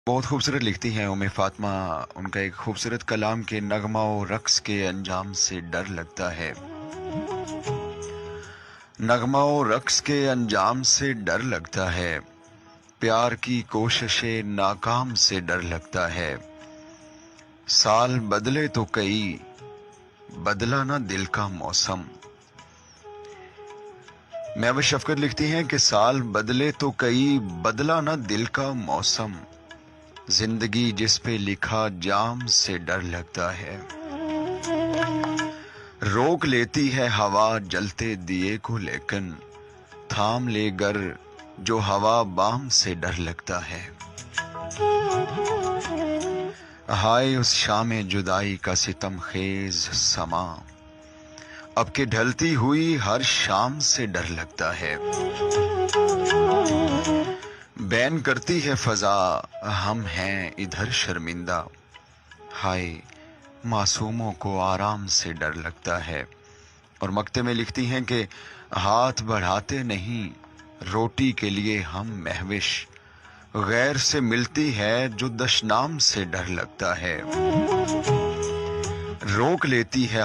बहुत खूबसूरत लिखती हैं उम्मे फातिमा। उनका एक खूबसूरत कलाम के नगमा और रक्स के अंजाम से डर लगता है। नगमा और रक्स के अंजाम से डर लगता है। प्यार की कोशिशें नाकाम से डर लगता है। साल बदले तो कई, बदला ना दिल का मौसम। महबूब शफकत लिखती हैं कि साल बदले तो कई, बदला ना दिल का मौसम। जिंदगी जिस पे लिखा जाम से डर लगता है। रोक लेती है हवा जलते दिए को, लेकिन थाम ले गर जो हवा बाम से डर लगता है। हाय उस शाम जुदाई का सितम खेज समा, अब के ढलती हुई हर शाम से डर लगता है। बैन करती है फजा, हम हैं इधर शर्मिंदा। हाय मासूमों को आराम से डर लगता है। और मक्ते में लिखती हैं कि हाथ बढ़ाते नहीं रोटी के लिए हम महविश, गैर से मिलती है जो दशनाम से डर लगता है। रोक लेती है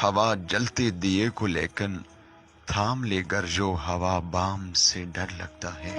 हवा जलते दिए को, लेकिन थाम ले गर जो हवा बाम से डर लगता है।